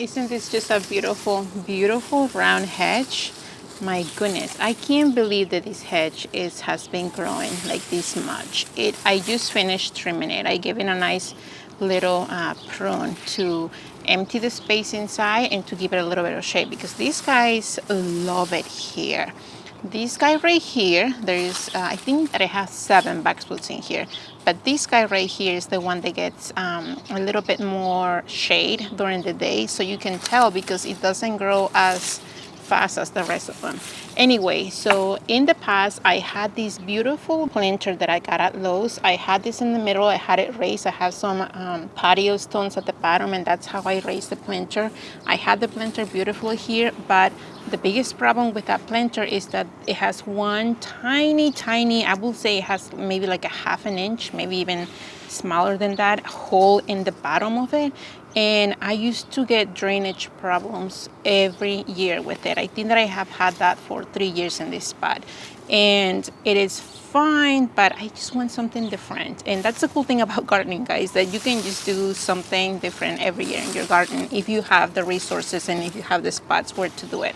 Isn't this just a beautiful, beautiful round hedge? My goodness, I can't believe that this hedge has been growing like this much. I just finished trimming it. I gave it a nice little prune to empty the space inside and to give it a little bit of shade, because these guys love it here. This guy right here, there is, I think that it has 7 boxwoods in here, but this guy right here is the one that gets a little bit more shade during the day, so you can tell because it doesn't grow as fast as the rest of them. Anyway, so in the past, I had this beautiful planter that I got at Lowe's. I had this in the middle, I had it raised. I have some patio stones at the bottom, and that's how I raised the planter. I had the planter beautiful here, but the biggest problem with that planter is that it has one tiny, I will say it has maybe like a ½ inch, maybe even smaller than that, hole in the bottom of it. And I used to get drainage problems every year with it. I think that I have had that for 3 years in this spot. And it is fine, but I just want something different. And that's the cool thing about gardening, guys, that you can just do something different every year in your garden if you have the resources and if you have the spots where to do it.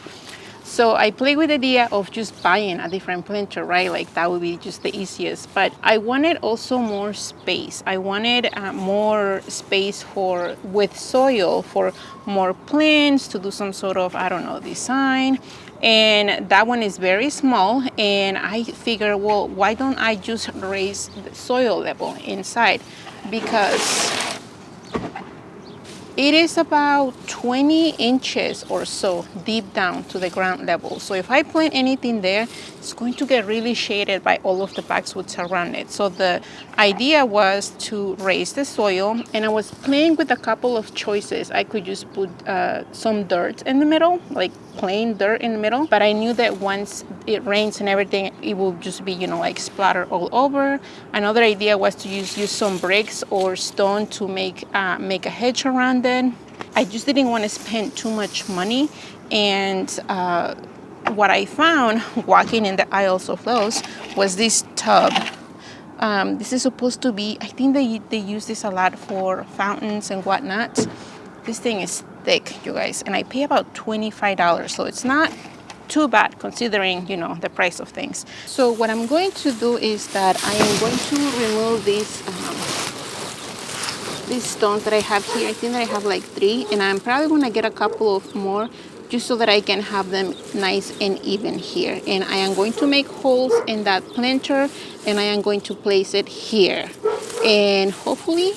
So I play with the idea of just buying a different planter, right? Like that would be just the easiest. But I wanted also more space. I wanted more space with soil for more plants, to do some sort of, I don't know, design. And that one is very small. And I figured, well, why don't I just raise the soil level inside? Because it is about 20 inches or so deep down to the ground level. So if I plant anything there, it's going to get really shaded by all of the boxwoods around it. So the idea was to raise the soil, and I was playing with a couple of choices. I could just put some dirt in the middle, like plain dirt in the middle, but I knew that once it rains and everything, it will just be, like splatter all over. Another idea was to use some bricks or stone to make a hedge around it. I just didn't want to spend too much money. And what I found walking in the aisles of those was this tub. This is supposed to be, I think they use this a lot for fountains and whatnot. This thing is thick, you guys, and I pay about $25, so it's not too bad considering, the price of things. So what I'm going to do is that I am going to remove these stones that I have here. I think that I have like 3, and I'm probably going to get a couple of more just so that I can have them nice and even here. And I am going to make holes in that planter, and I am going to place it here. And hopefully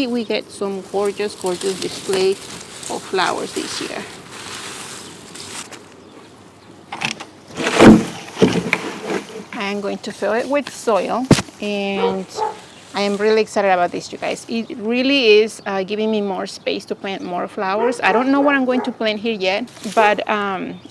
we get some gorgeous display of flowers this year. I am going to fill it with soil, and I am really excited about this, you guys. It really is giving me more space to plant more flowers. I don't know what I'm going to plant here yet, but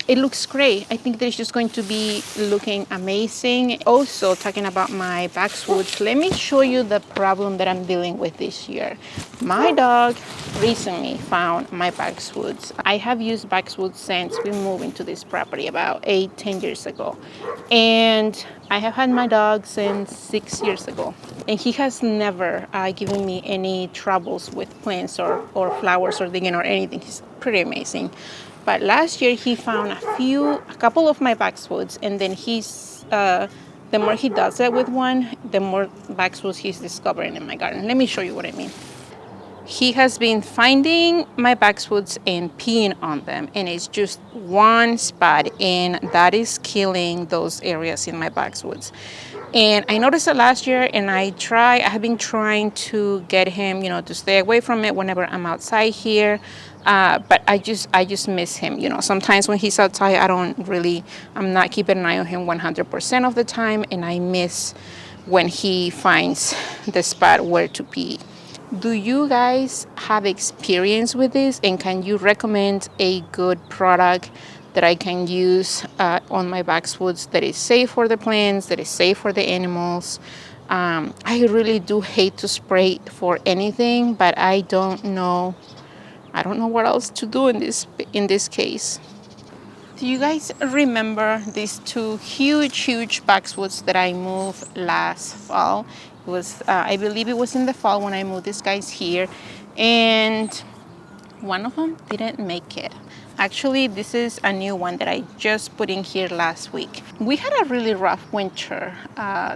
it looks great. I think that it's just going to be looking amazing. Also, talking about my boxwoods, let me show you the problem that I'm dealing with this year. My dog recently found my boxwoods. I have used boxwoods since we moved into this property about 8-10 years ago. And I have had my dog since 6 years ago, and he has never given me any troubles with plants or flowers or digging or anything. He's pretty amazing. But last year he found a couple of my boxwoods, and then the more he does it with one, the more boxwoods he's discovering in my garden. Let me show you what I mean. He has been finding my boxwoods and peeing on them, and it's just one spot, and that is killing those areas in my boxwoods. And I noticed it last year, and I have been trying to get him, to stay away from it whenever I'm outside here. But I just miss him. Sometimes when he's outside, I'm not keeping an eye on him 100% of the time, and I miss when he finds the spot where to pee. Do you guys have experience with this, and can you recommend a good product that I can use on my boxwoods that is safe for the plants, that is safe for the animals? I really do hate to spray for anything, but I don't know what else to do in this case. Do you guys remember these 2 huge boxwoods that I moved last fall? It was, I believe it was in the fall when I moved these guys here. And One of them didn't make it. Actually, this is a new one that I just put in here last week. We had a really rough winter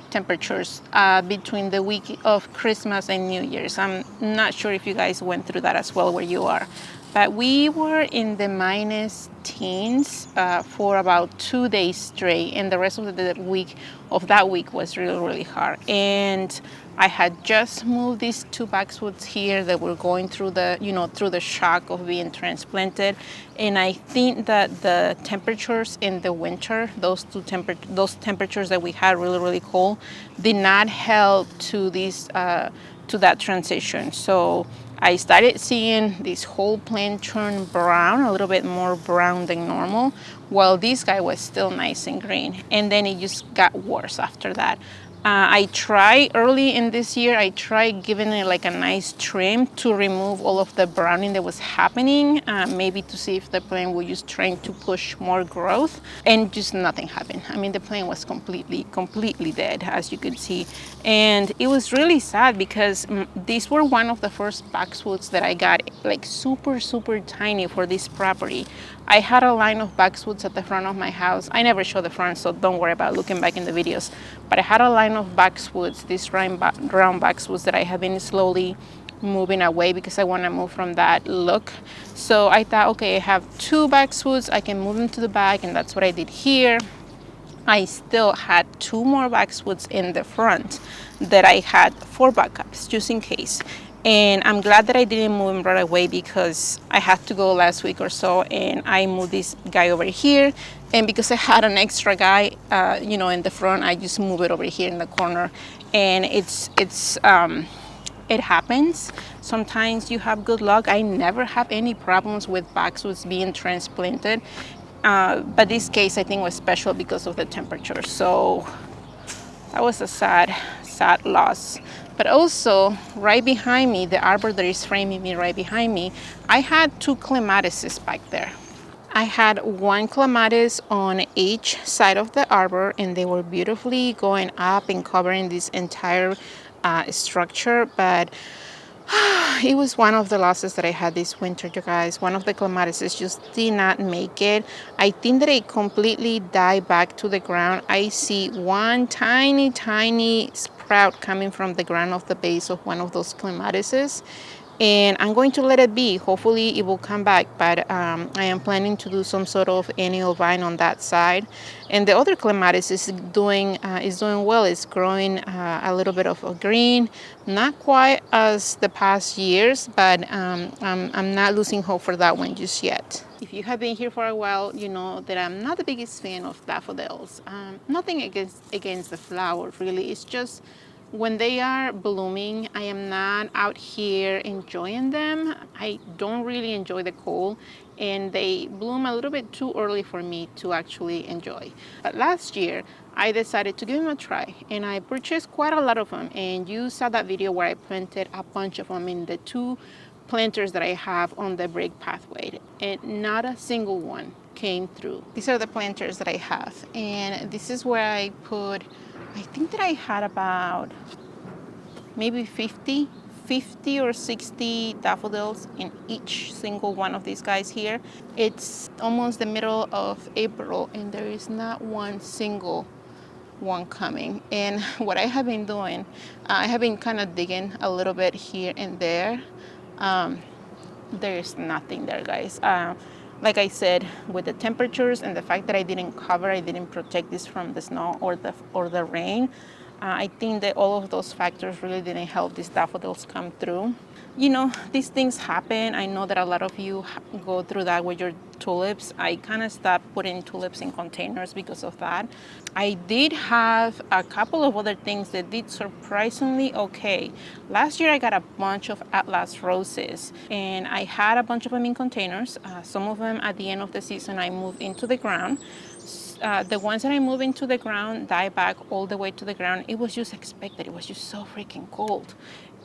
temperatures between the week of Christmas and New Year's. I'm not sure if you guys went through that as well where you are. But we were in the minus teens for about 2 days straight, and the rest of that week was really, really hard. And I had just moved these 2 boxwoods here that were going through the shock of being transplanted. And I think that the temperatures in the winter, those temperatures that we had really, really cold, did not help to that transition. So I started seeing this whole plant turn brown, a little bit more brown than normal, while this guy was still nice and green. And then it just got worse after that. I tried early in this year, I tried giving it like a nice trim to remove all of the browning that was happening, maybe to see if the plant was just trying to push more growth, and just nothing happened. I mean, the plant was completely dead, as you could see. And it was really sad because these were one of the first boxwoods that I got, like super, super tiny for this property. I had a line of boxwoods at the front of my house. I never show the front, so don't worry about looking back in the videos. But I had a line of boxwoods, these round boxwoods that I have been slowly moving away because I want to move from that look. So I thought, okay, I have 2 boxwoods, I can move them to the back, and that's what I did here. I still had 2 more boxwoods in the front that I had 4 backups just in case. And I'm glad that I didn't move him right away because I had to go last week or so, and I moved this guy over here. And because I had an extra guy, in the front, I just move it over here in the corner. And it happens. Sometimes you have good luck. I never have any problems with boxwoods being transplanted. But this case, I think, was special because of the temperature. So that was a sad loss. But also, right behind me, the arbor that is framing me right behind me, I had 2 clematises back there. I had 1 clematis on each side of the arbor, and they were beautifully going up and covering this entire structure. But it was one of the losses that I had this winter, you guys. One of the clematises just did not make it. I think that it completely died back to the ground. I see one tiny sprout coming from the ground of the base of one of those clematises. And I'm going to let it be. Hopefully it will come back, but I am planning to do some sort of annual vine on that side. And the other clematis is doing well. It's growing a little bit of a green, not quite as the past years, but I'm not losing hope for that one just yet. If you have been here for a while, you know that I'm not the biggest fan of daffodils. Nothing against the flower, really. It's just when they are blooming, I am not out here enjoying them. I don't really enjoy the cold, and they bloom a little bit too early for me to actually enjoy. But last year, I decided to give them a try, and I purchased quite a lot of them. And you saw that video where I planted a bunch of them in the 2 planters that I have on the brick pathway, and not a single one came through. These are the planters that I have, and this is where I put, I think that I had about maybe 50 or 60 daffodils in each single one of these guys here. It's almost the middle of April, and there is not one single one coming. And what I have been doing, I have been kind of digging a little bit here and there. There's nothing there, guys. Like I said, with the temperatures and the fact that I didn't protect this from the snow or the rain, I think that all of those factors really didn't help these daffodils come through. You know, these things happen. I know that a lot of you go through that with your tulips. I kind of stopped putting tulips in containers because of that. I did have a couple of other things that did surprisingly okay. Last year I got a bunch of Atlas roses, and I had a bunch of them in containers. Some of them at the end of the season I moved into the ground. The ones that I moved into the ground died back all the way to the ground. It was just expected. It was just so freaking cold.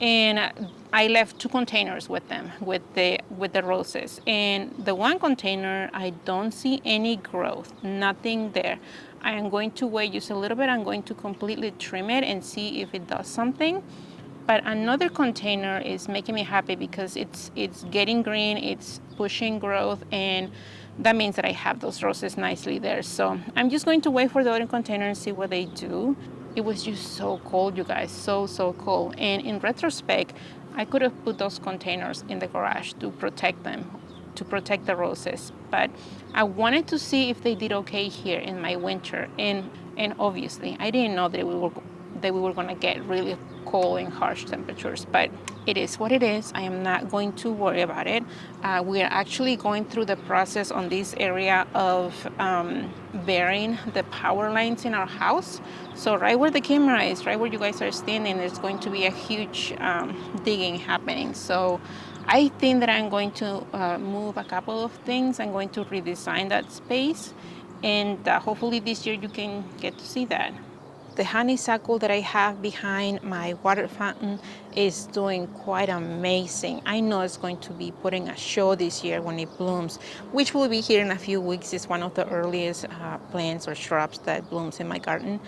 And I left 2 containers with them, with the roses. And the 1 container, I don't see any growth, nothing there. I am going to wait just a little bit. I'm going to completely trim it and see if it does something. But another container is making me happy because it's getting green, it's pushing growth, and that means that I have those roses nicely there. So I'm just going to wait for the other container and see what they do. It was just so cold, you guys, so cold. And in retrospect, I could have put those containers in the garage to protect them, to protect the roses. But I wanted to see if they did okay here in my winter. And obviously, I didn't know that we were gonna get really cold and harsh temperatures, but it is what it is. I am not going to worry about it. We are actually going through the process on this area of burying the power lines in our house. So right where the camera is, right where you guys are standing, there's going to be a huge digging happening. So I think that I'm going to move a couple of things. I'm going to redesign that space, and hopefully this year you can get to see that. The honeysuckle that I have behind my water fountain is doing quite amazing. I know it's going to be putting a show this year when it blooms, which will be here in a few weeks. It's one of the earliest plants or shrubs that blooms in my garden.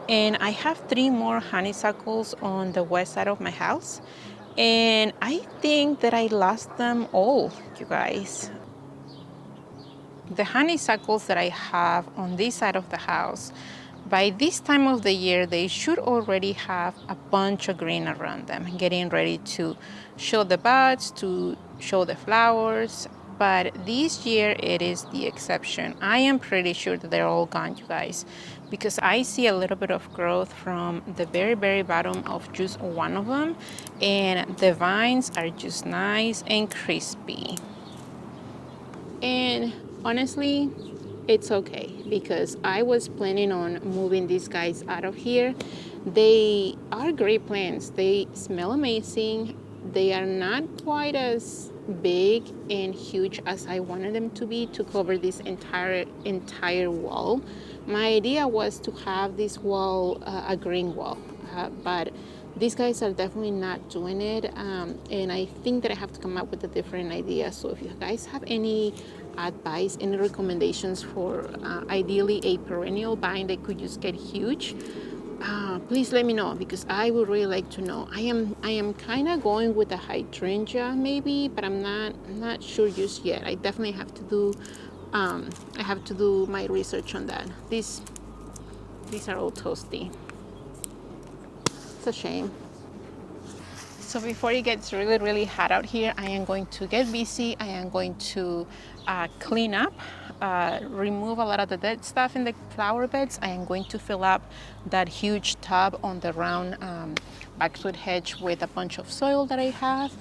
And I have 3 more honeysuckles on the west side of my house. And I think that I lost them all, you guys. The honeysuckles that I have on this side of the house, by this time of the year, they should already have a bunch of green around them, getting ready to show the buds, to show the flowers. But this year, it is the exception. I am pretty sure that they're all gone, you guys, because I see a little bit of growth from the very bottom of just one of them, and the vines are just nice and crispy. And honestly, it's okay because I was planning on moving these guys out of here. They are great plants. They smell amazing. They are not quite as big and huge as I wanted them to be to cover this entire wall. My idea was to have this wall a green wall, but these guys are definitely not doing it, and I think that I have to come up with a different idea. So if you guys have any advice, any recommendations for ideally a perennial vine that could just get huge, please let me know, because I would really like to know. I am kind of going with a hydrangea maybe, but I'm not sure just yet. I definitely have to do I have to do my research on that. These are all toasty. It's a shame. So before it gets really hot out here, I am going to get busy. I am going to clean up, remove a lot of the dead stuff in the flower beds. I am going to fill up that huge tub on the round backswood hedge with a bunch of soil that I have.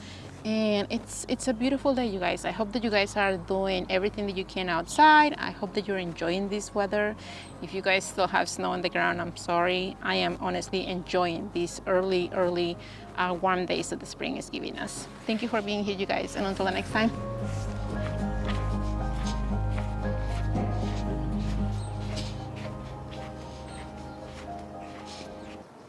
And it's a beautiful day, you guys. I hope that you guys are doing everything that you can outside. I hope that you're enjoying this weather. If you guys still have snow on the ground, I'm sorry. I am honestly enjoying these early warm days that the spring is giving us. Thank you for being here, you guys, and until the next time.